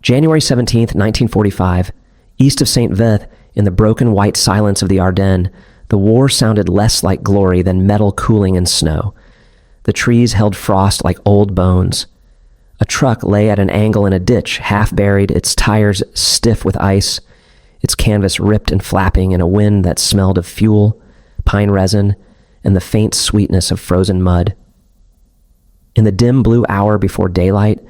January 17, 1945, east of St. Vith, in the broken white silence of the Ardennes, the war sounded less like glory than metal cooling in snow. The trees held frost like old bones. A truck lay at an angle in a ditch, half buried, its tires stiff with ice, its canvas ripped and flapping in a wind that smelled of fuel, pine resin, and the faint sweetness of frozen mud. In the dim blue hour before daylight,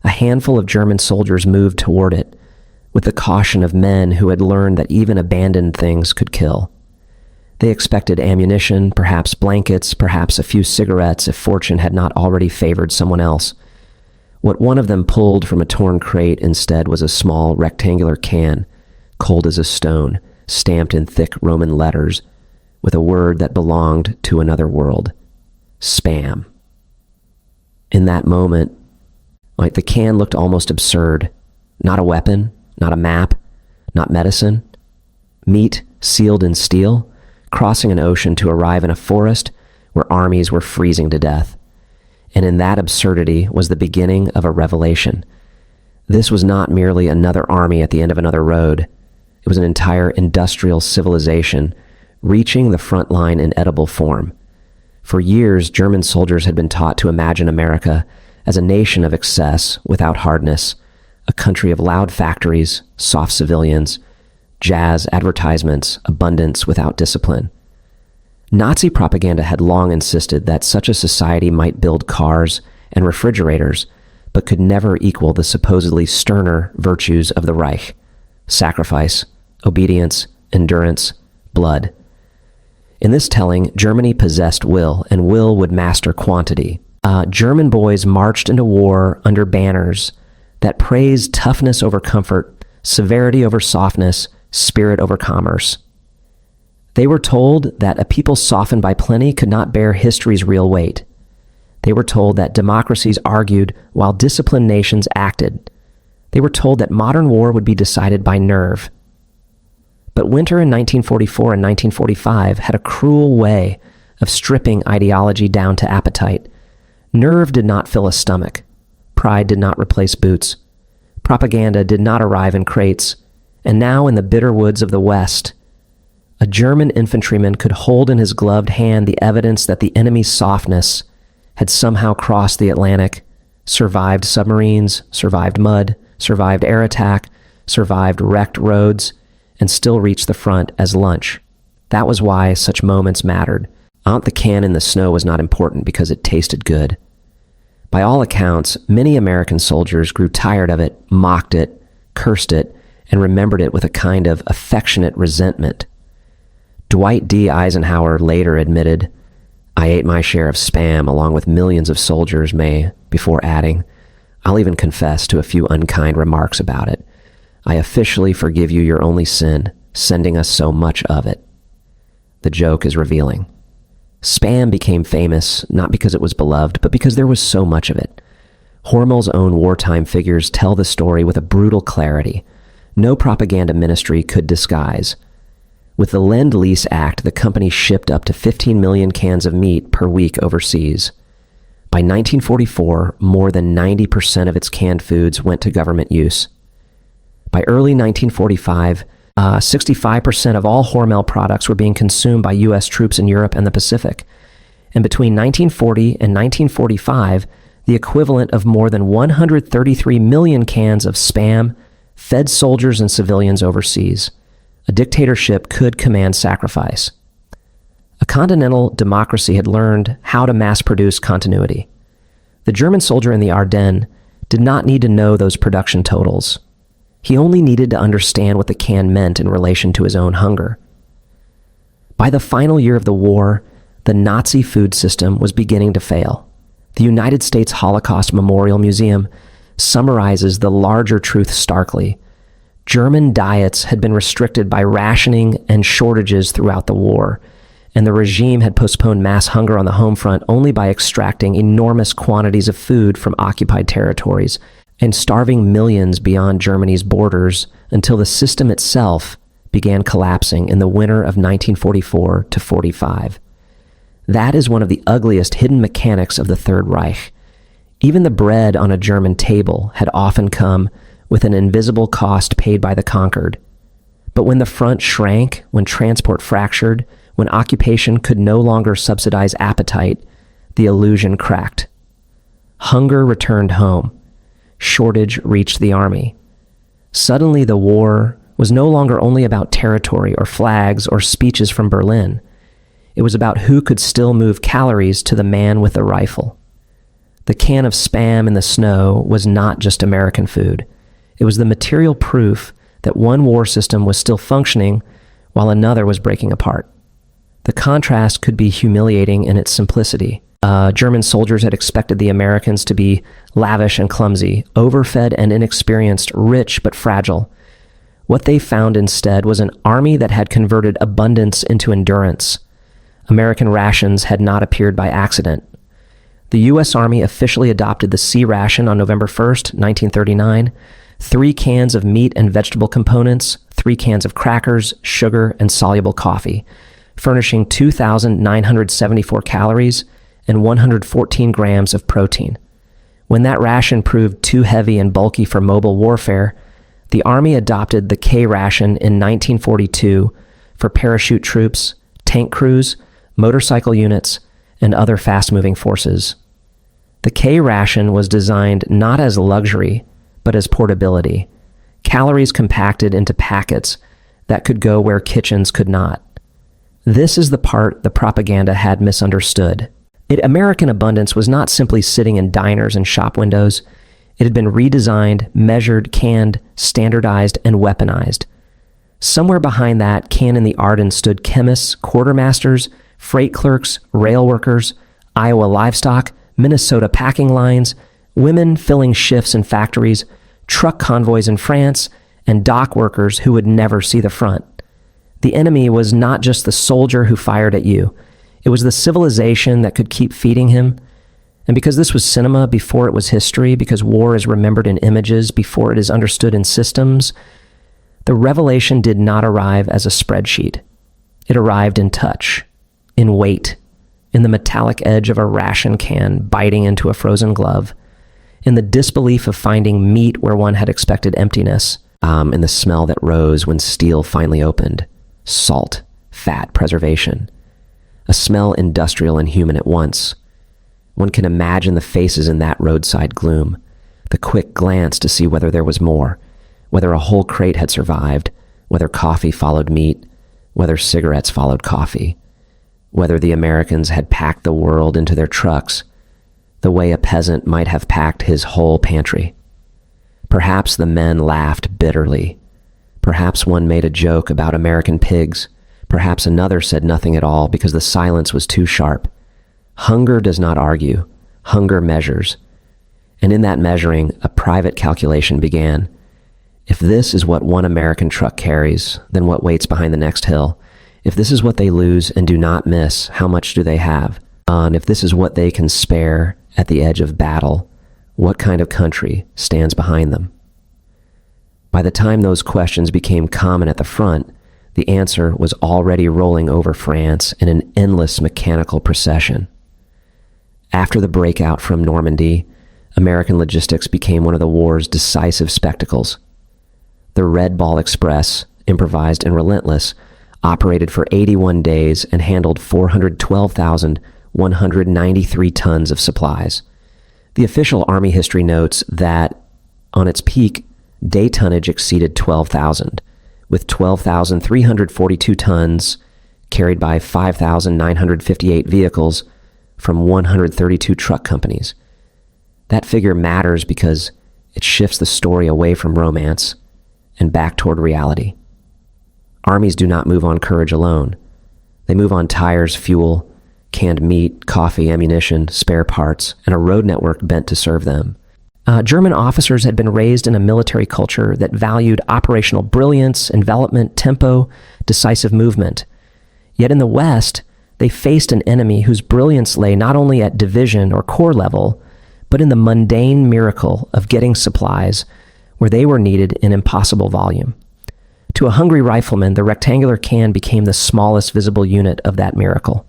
a handful of German soldiers moved toward it, with the caution of men who had learned that even abandoned things could kill. They expected ammunition, perhaps blankets, perhaps a few cigarettes if fortune had not already favored someone else. What one of them pulled from a torn crate instead was a small rectangular can, cold as a stone, stamped in thick Roman letters, with a word that belonged to another world: spam. In that moment, the can looked almost absurd. Not a weapon, not a map, not medicine. Meat sealed in steel, crossing an ocean to arrive in a forest where armies were freezing to death. And in that absurdity was the beginning of a revelation. This was not merely another army at the end of another road. It was an entire industrial civilization reaching the front line in edible form. For years, German soldiers had been taught to imagine America as a nation of excess without hardness, a country of loud factories, soft civilians, jazz advertisements, abundance without discipline. Nazi propaganda had long insisted that such a society might build cars and refrigerators, but could never equal the supposedly sterner virtues of the Reich: sacrifice, obedience, endurance, blood. In this telling, Germany possessed will, and will would master quantity. German boys marched into war under banners that praised toughness over comfort, severity over softness, spirit over commerce. They were told that a people softened by plenty could not bear history's real weight. They were told that democracies argued while disciplined nations acted. They were told that modern war would be decided by nerve. But winter in 1944 and 1945 had a cruel way of stripping ideology down to appetite. Nerve did not fill a stomach. Pride did not replace boots. Propaganda did not arrive in crates. And now in the bitter woods of the West, a German infantryman could hold in his gloved hand the evidence that the enemy's softness had somehow crossed the Atlantic, survived submarines, survived mud, survived air attack, survived wrecked roads, and still reached the front as lunch. That was why such moments mattered. Aunt the can in the snow was not important because it tasted good. By all accounts, many American soldiers grew tired of it, mocked it, cursed it, and remembered it with a kind of affectionate resentment. Dwight D. Eisenhower later admitted, "I ate my share of spam along with millions of soldiers, May," before adding, "I'll even confess to a few unkind remarks about it. I officially forgive you your only sin, sending us so much of it." The joke is revealing. Spam became famous not because it was beloved, but because there was so much of it. Hormel's own wartime figures tell the story with a brutal clarity no propaganda ministry could disguise. With the Lend-Lease Act, the company shipped up to 15 million cans of meat per week overseas. By 1944, more than 90% of its canned foods went to government use. By early 1945, 65% of all Hormel products were being consumed by U.S. troops in Europe and the Pacific. And between 1940 and 1945, the equivalent of more than 133 million cans of Spam fed soldiers and civilians overseas. A dictatorship could command sacrifice. A continental democracy had learned how to mass-produce continuity. The German soldier in the Ardennes did not need to know those production totals. He only needed to understand what the can meant in relation to his own hunger. By the final year of the war, the Nazi food system was beginning to fail. The United States Holocaust Memorial Museum summarizes the larger truth starkly. German diets had been restricted by rationing and shortages throughout the war, and the regime had postponed mass hunger on the home front only by extracting enormous quantities of food from occupied territories and starving millions beyond Germany's borders until the system itself began collapsing in the winter of 1944 to 45. That is one of the ugliest hidden mechanics of the Third Reich. Even the bread on a German table had often come with an invisible cost paid by the conquered. But when the front shrank, when transport fractured, when occupation could no longer subsidize appetite, the illusion cracked. Hunger returned home. Shortage reached the army. Suddenly the war was no longer only about territory or flags or speeches from Berlin. It was about who could still move calories to the man with the rifle. The can of Spam in the snow was not just American food. It was the material proof that one war system was still functioning while another was breaking apart. The contrast could be humiliating in its simplicity. German soldiers had expected the Americans to be lavish and clumsy, overfed and inexperienced, rich but fragile. What they found instead was an army that had converted abundance into endurance. American rations had not appeared by accident. The U.S. Army officially adopted the C ration on November 1st, 1939. 3 cans of meat and vegetable components, 3 cans of crackers, sugar, and soluble coffee, furnishing 2,974 calories and 114 grams of protein. When that ration proved too heavy and bulky for mobile warfare, the Army adopted the K ration in 1942 for parachute troops, tank crews, motorcycle units, and other fast-moving forces. The K ration was designed not as luxury, but as portability, calories compacted into packets that could go where kitchens could not. This is the part the propaganda had misunderstood. American abundance was not simply sitting in diners and shop windows. It had been redesigned, measured, canned, standardized, and weaponized. Somewhere behind that can in the Ardennes stood chemists, quartermasters, freight clerks, rail workers, Iowa livestock, Minnesota packing lines, women filling shifts in factories, truck convoys in France, and dock workers who would never see the front. The enemy was not just the soldier who fired at you. It was the civilization that could keep feeding him. And because this was cinema before it was history, because war is remembered in images before it is understood in systems, the revelation did not arrive as a spreadsheet. It arrived in touch, in weight, in the metallic edge of a ration can biting into a frozen glove, in the disbelief of finding meat where one had expected emptiness, in the smell that rose when steel finally opened. Salt, fat, preservation. A smell industrial and human at once. One can imagine the faces in that roadside gloom, the quick glance to see whether there was more, whether a whole crate had survived, whether coffee followed meat, whether cigarettes followed coffee, whether the Americans had packed the world into their trucks, the way a peasant might have packed his whole pantry. Perhaps the men laughed bitterly. Perhaps one made a joke about American pigs. Perhaps another said nothing at all because the silence was too sharp. Hunger does not argue. Hunger measures. And in that measuring, a private calculation began. If this is what one American truck carries, then what waits behind the next hill? If this is what they lose and do not miss, how much do they have? And if this is what they can spare at the edge of battle, what kind of country stands behind them? By the time those questions became common at the front, the answer was already rolling over France in an endless mechanical procession. After the breakout from Normandy, American logistics became one of the war's decisive spectacles. The Red Ball Express, improvised and relentless, operated for 81 days and handled 412,193 tons of supplies. The official Army history notes that, on its peak, day tonnage exceeded 12,000, with 12,342 tons carried by 5,958 vehicles from 132 truck companies. That figure matters because it shifts the story away from romance and back toward reality. Armies do not move on courage alone. They move on tires, fuel, canned meat, coffee, ammunition, spare parts, and a road network bent to serve them. German officers had been raised in a military culture that valued operational brilliance, envelopment, tempo, decisive movement. Yet in the West, they faced an enemy whose brilliance lay not only at division or corps level, but in the mundane miracle of getting supplies where they were needed in impossible volume. To a hungry rifleman, the rectangular can became the smallest visible unit of that miracle.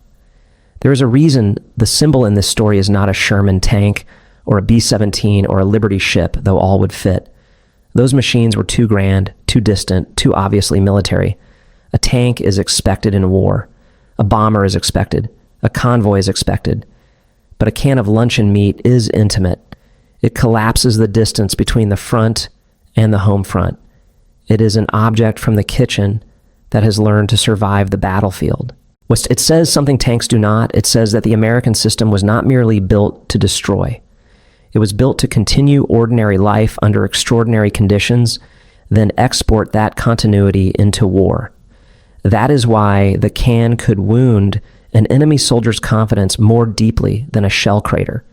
There is a reason the symbol in this story is not a Sherman tank or a B-17 or a Liberty ship, though all would fit. Those machines were too grand, too distant, too obviously military. A tank is expected in war. A bomber is expected. A convoy is expected. But a can of luncheon meat is intimate. It collapses the distance between the front and the home front. It is an object from the kitchen that has learned to survive the battlefield. It says something tanks do not. It says that the American system was not merely built to destroy. It was built to continue ordinary life under extraordinary conditions, then export that continuity into war. That is why the can could wound an enemy soldier's confidence more deeply than a shell crater.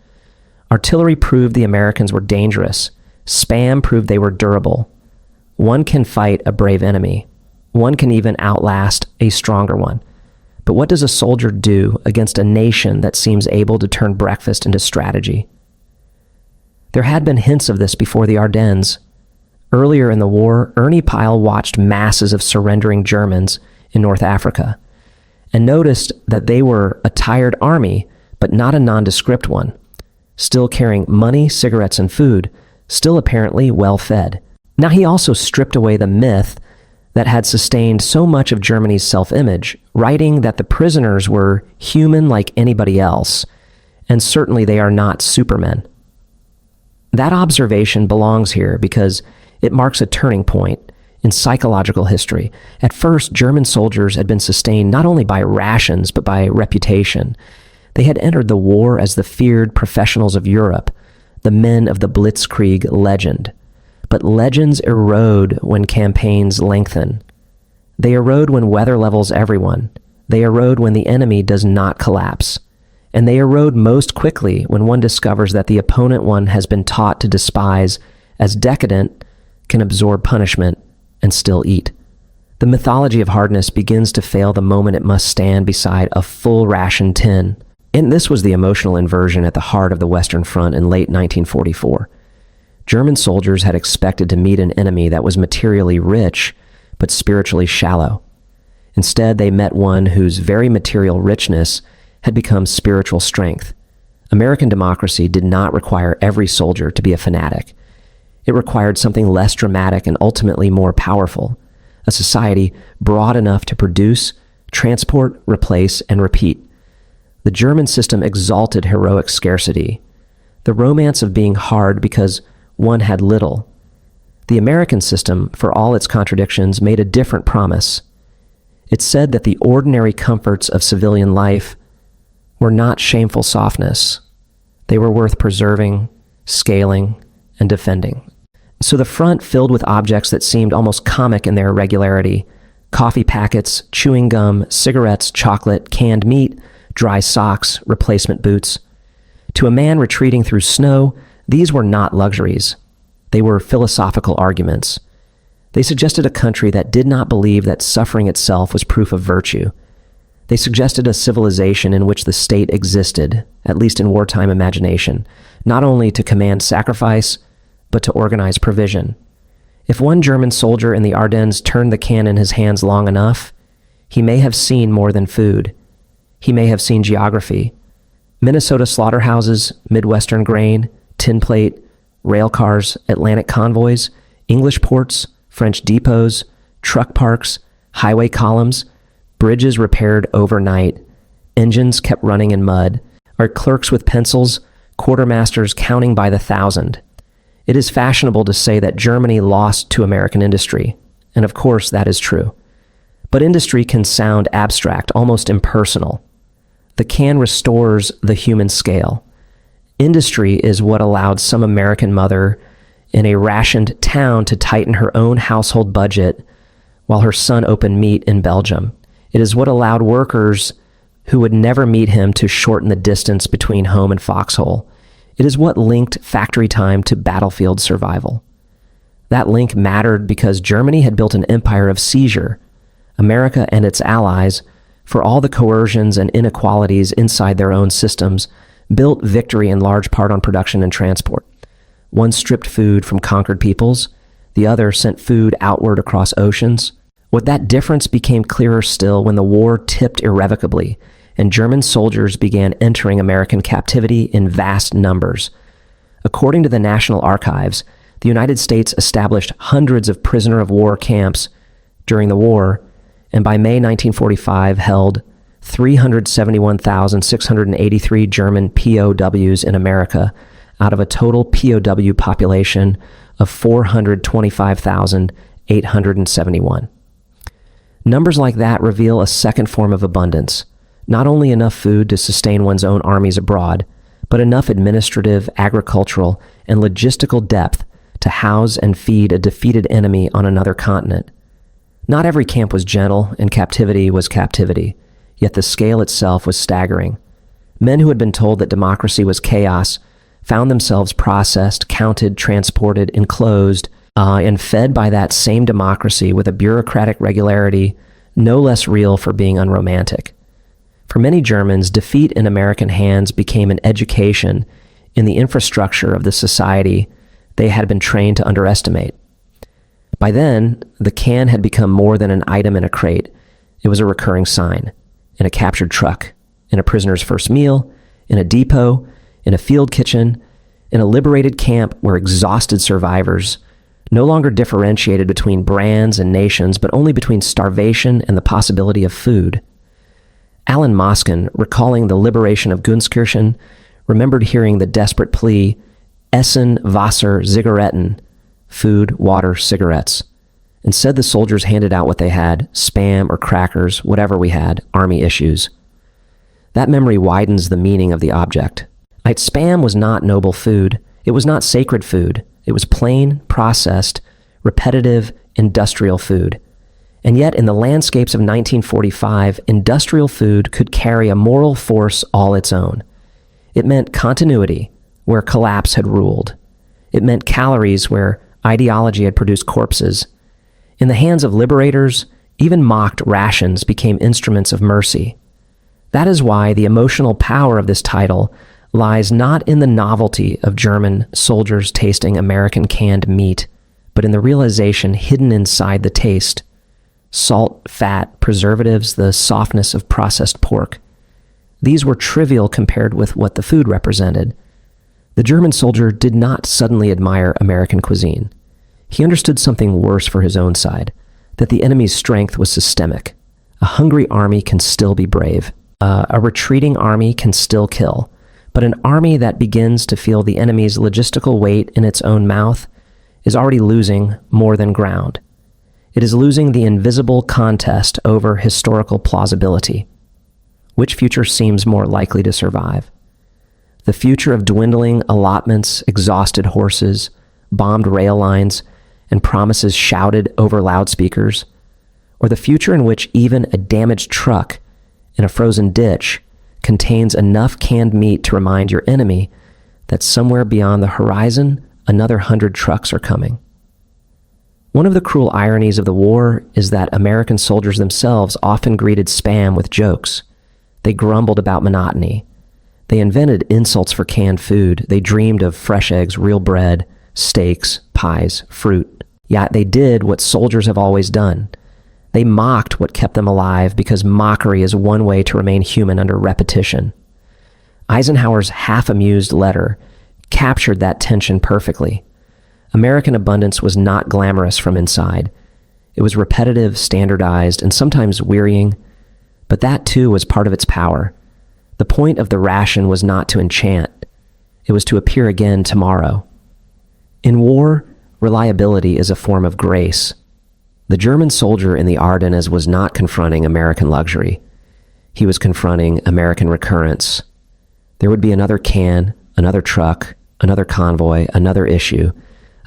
Artillery proved the Americans were dangerous. Spam proved they were durable. One can fight a brave enemy. One can even outlast a stronger one. But what does a soldier do against a nation that seems able to turn breakfast into strategy? There had been hints of this before the Ardennes. Earlier in the war, Ernie Pyle watched masses of surrendering Germans in North Africa and noticed that they were a tired army, but not a nondescript one, still carrying money, cigarettes, and food, still apparently well-fed. Now he also stripped away the myth that had sustained so much of Germany's self-image, writing that the prisoners were human like anybody else, and certainly they are not supermen. That observation belongs here because it marks a turning point in psychological history. At first, German soldiers had been sustained not only by rations, but by reputation. They had entered the war as the feared professionals of Europe, the men of the Blitzkrieg legend. But legends erode when campaigns lengthen. They erode when weather levels everyone. They erode when the enemy does not collapse. And they erode most quickly when one discovers that the opponent one has been taught to despise as decadent can absorb punishment and still eat. The mythology of hardness begins to fail the moment it must stand beside a full ration tin. And this was the emotional inversion at the heart of the Western Front in late 1944. German soldiers had expected to meet an enemy that was materially rich, but spiritually shallow. Instead, they met one whose very material richness had become spiritual strength. American democracy did not require every soldier to be a fanatic. It required something less dramatic and ultimately more powerful, a society broad enough to produce, transport, replace, and repeat. The German system exalted heroic scarcity, the romance of being hard because one had little. The American system, for all its contradictions, made a different promise. It said that the ordinary comforts of civilian life were not shameful softness. They were worth preserving, scaling, and defending. So the front filled with objects that seemed almost comic in their irregularity: coffee packets, chewing gum, cigarettes, chocolate, canned meat, dry socks, replacement boots. To a man retreating through snow, these were not luxuries. They were philosophical arguments. They suggested a country that did not believe that suffering itself was proof of virtue. They suggested a civilization in which the state existed, at least in wartime imagination, not only to command sacrifice, but to organize provision. If one German soldier in the Ardennes turned the can in his hands long enough, he may have seen more than food. He may have seen geography. Minnesota slaughterhouses, Midwestern grain, tin plate, rail cars, Atlantic convoys, English ports, French depots, truck parks, highway columns, bridges repaired overnight, engines kept running in mud, our clerks with pencils, quartermasters counting by the thousand. It is fashionable to say that Germany lost to American industry, and of course that is true. But industry can sound abstract, almost impersonal. The can restores the human scale. Industry is what allowed some American mother in a rationed town to tighten her own household budget while her son opened meat in Belgium. It is what allowed workers who would never meet him to shorten the distance between home and foxhole. It is what linked factory time to battlefield survival. That link mattered because Germany had built an empire of seizure. America and its allies, for all the coercions and inequalities inside their own systems, built victory in large part on production and transport. One stripped food from conquered peoples, the other sent food outward across oceans. With that difference became clearer still when the war tipped irrevocably, and German soldiers began entering American captivity in vast numbers. According to the National Archives, the The United States established hundreds of prisoner of war camps during the war, and by May 1945 held 371,683 German POWs in America out of a total POW population of 425,871. Numbers like that reveal a second form of abundance, not only enough food to sustain one's own armies abroad, but enough administrative, agricultural, and logistical depth to house and feed a defeated enemy on another continent. Not every camp was gentle, and captivity was captivity, yet the scale itself was staggering. Men who had been told that democracy was chaos found themselves processed, counted, transported, enclosed, and fed by that same democracy with a bureaucratic regularity no less real for being unromantic. For many Germans, defeat in American hands became an education in the infrastructure of the society they had been trained to underestimate. By then, the can had become more than an item in a crate. It was a recurring sign, in a captured truck, in a prisoner's first meal, in a depot, in a field kitchen, in a liberated camp where exhausted survivors no longer differentiated between brands and nations, but only between starvation and the possibility of food. Alan Moskin, recalling the liberation of Gunskirchen, remembered hearing the desperate plea, Essen, Wasser, Zigaretten, food, water, cigarettes, and said the soldiers handed out what they had, Spam or crackers, whatever we had, army issues. That memory widens the meaning of the object. Spam was not noble food. It was not sacred food. It was plain, processed, repetitive, industrial food. And yet, in the landscapes of 1945, industrial food could carry a moral force all its own. It meant continuity, where collapse had ruled. It meant calories, where ideology had produced corpses. In the hands of liberators, even mocked rations became instruments of mercy. That is why the emotional power of this title lies not in the novelty of German soldiers tasting American canned meat, but in the realization hidden inside the taste: salt, fat, preservatives, the softness of processed pork. These were trivial compared with what the food represented. The German soldier did not suddenly admire American cuisine. He understood something worse for his own side, that the enemy's strength was systemic. A hungry army can still be brave. A retreating army can still kill. But an army that begins to feel the enemy's logistical weight in its own mouth is already losing more than ground. It is losing the invisible contest over historical plausibility. Which future seems more likely to survive? The future of dwindling allotments, exhausted horses, bombed rail lines, and promises shouted over loudspeakers, or the future in which even a damaged truck in a frozen ditch contains enough canned meat to remind your enemy that somewhere beyond the horizon, another 100 trucks are coming. One of the cruel ironies of the war is that American soldiers themselves often greeted Spam with jokes. They grumbled about monotony. They invented insults for canned food. They dreamed of fresh eggs, real bread, steaks, pies, fruit. Yet they did what soldiers have always done. They mocked what kept them alive because mockery is one way to remain human under repetition. Eisenhower's half-amused letter captured that tension perfectly. American abundance was not glamorous from inside. It was repetitive, standardized, and sometimes wearying, but that too was part of its power. The point of the ration was not to enchant. It was to appear again tomorrow. In war, reliability is a form of grace. The German soldier in the Ardennes was not confronting American luxury. He was confronting American recurrence. There would be another can, another truck, another convoy, another issue,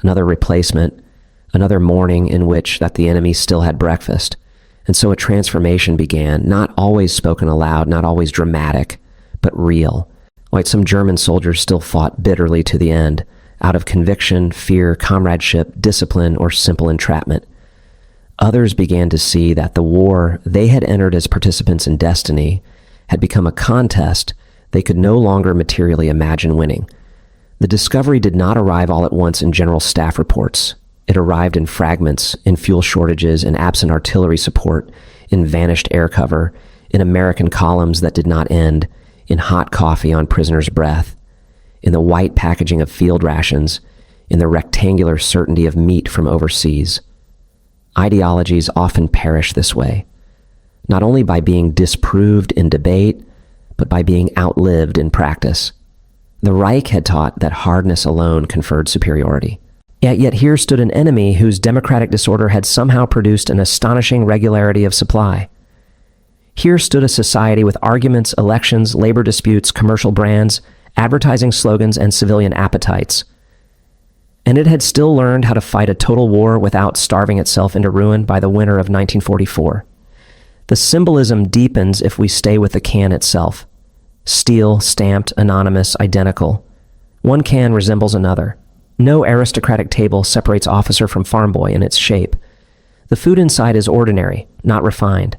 another replacement, another morning in which that the enemy still had breakfast. And so a transformation began, not always spoken aloud, not always dramatic, but real. Like some German soldiers still fought bitterly to the end, out of conviction, fear, comradeship, discipline, or simple entrapment. Others began to see that the war they had entered as participants in destiny had become a contest they could no longer materially imagine winning. The discovery did not arrive all at once in general staff reports. It arrived in fragments, in fuel shortages, in absent artillery support, in vanished air cover, in American columns that did not end, in hot coffee on prisoners' breath, in the white packaging of field rations, in the rectangular certainty of meat from overseas. Ideologies often perish this way, not only by being disproved in debate, but by being outlived in practice. The Reich had taught that hardness alone conferred superiority. Yet here stood an enemy whose democratic disorder had somehow produced an astonishing regularity of supply. Here stood a society with arguments, elections, labor disputes, commercial brands, advertising slogans, and civilian appetites. And it had still learned how to fight a total war without starving itself into ruin by the winter of 1944. The symbolism deepens if we stay with the can itself. Steel, stamped, anonymous, identical. One can resembles another. No aristocratic table separates officer from farm boy in its shape. The food inside is ordinary, not refined.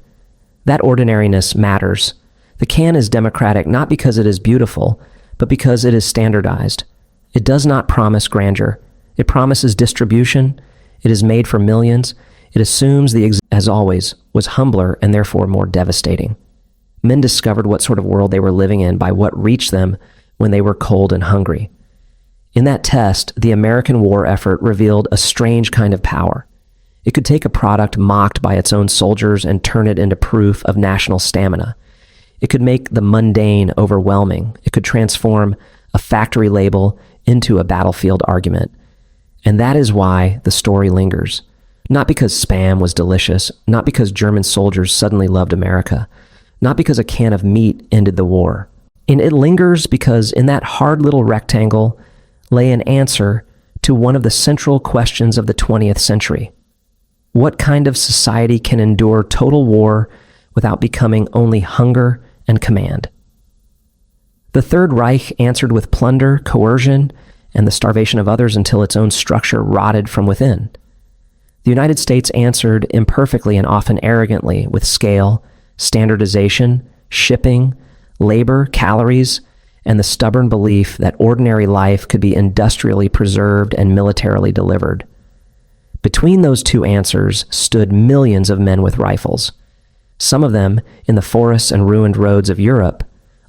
That ordinariness matters. The can is democratic not because it is beautiful, but because it is standardized. It does not promise grandeur. It promises distribution. It is made for millions. It assumes as always, was humbler and therefore more devastating. Men discovered what sort of world they were living in by what reached them when they were cold and hungry. In that test, the American war effort revealed a strange kind of power. It could take a product mocked by its own soldiers and turn it into proof of national stamina. It could make the mundane overwhelming. It could transform a factory label into a battlefield argument. And that is why the story lingers. Not because Spam was delicious, not because German soldiers suddenly loved America, not because a can of meat ended the war. And it lingers because in that hard little rectangle lay an answer to one of the central questions of the 20th century. What kind of society can endure total war without becoming only hunger and command? The Third Reich answered with plunder, coercion, and the starvation of others until its own structure rotted from within. The United States answered imperfectly and often arrogantly with scale, standardization, shipping, labor, calories, and the stubborn belief that ordinary life could be industrially preserved and militarily delivered. Between those two answers stood millions of men with rifles. Some of them, in the forests and ruined roads of Europe,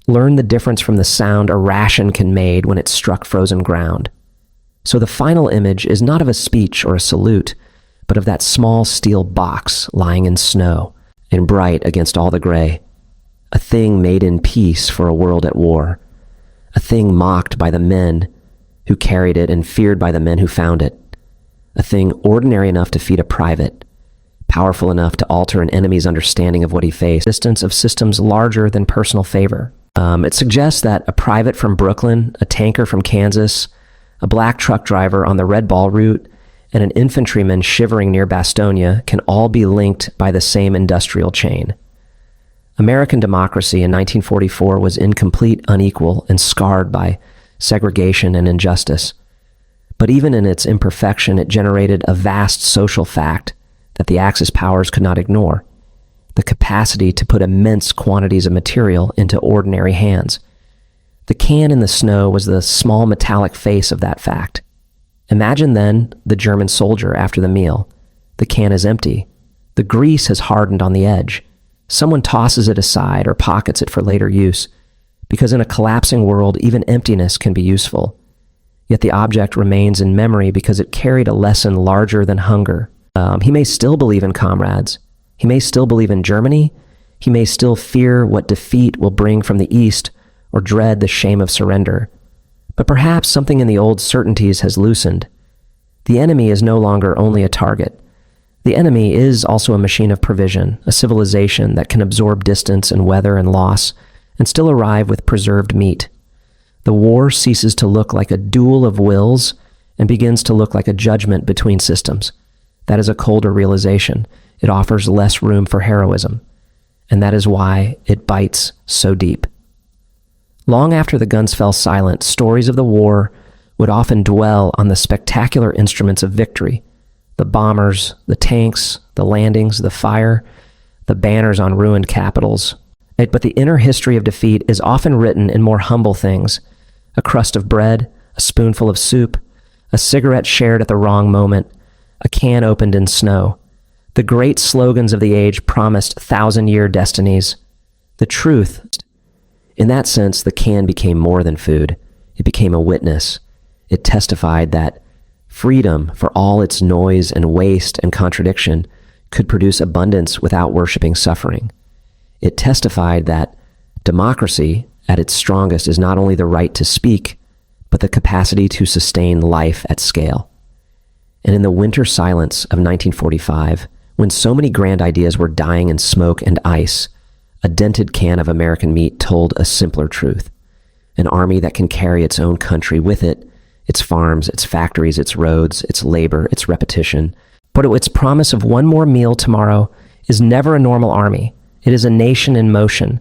learned the difference from the sound a ration can make when it struck frozen ground. So the final image is not of a speech or a salute, but of that small steel box lying in snow and bright against all the gray. A thing made in peace for a world at war. A thing mocked by the men who carried it and feared by the men who found it. A thing ordinary enough to feed a private, powerful enough to alter an enemy's understanding of what he faced, distance of systems larger than personal favor. It suggests that a private from Brooklyn, a tanker from Kansas, a black truck driver on the Red Ball route, and an infantryman shivering near Bastogne can all be linked by the same industrial chain. American democracy in 1944 was incomplete, unequal, and scarred by segregation and injustice. But even in its imperfection, it generated a vast social fact that the Axis powers could not ignore: the capacity to put immense quantities of material into ordinary hands. The can in the snow was the small metallic face of that fact. Imagine then the German soldier after the meal. The can is empty. The grease has hardened on the edge. Someone tosses it aside or pockets it for later use, because in a collapsing world, even emptiness can be useful. Yet the object remains in memory because it carried a lesson larger than hunger. He may still believe in comrades. He may still believe in Germany. He may still fear what defeat will bring from the East or dread the shame of surrender. But perhaps something in the old certainties has loosened. The enemy is no longer only a target. The enemy is also a machine of provision, a civilization that can absorb distance and weather and loss and still arrive with preserved meat. The war ceases to look like a duel of wills and begins to look like a judgment between systems. That is a colder realization. It offers less room for heroism, and that is why it bites so deep. Long after the guns fell silent, stories of the war would often dwell on the spectacular instruments of victory: the bombers, the tanks, the landings, the fire, the banners on ruined capitals. But the inner history of defeat is often written in more humble things: a crust of bread, a spoonful of soup, a cigarette shared at the wrong moment, a can opened in snow. The great slogans of the age promised thousand-year destinies. The truth, in that sense, the can became more than food. It became a witness. It testified that Freedom, for all its noise and waste and contradiction, could produce abundance without worshiping suffering. It testified that democracy, at its strongest, is not only the right to speak, but the capacity to sustain life at scale. And in the winter silence of 1945, when so many grand ideas were dying in smoke and ice, a dented can of American meat told a simpler truth. An army that can carry its own country with it, its farms, its factories, its roads, its labor, its repetition. But its promise of one more meal tomorrow is never a normal army. It is a nation in motion,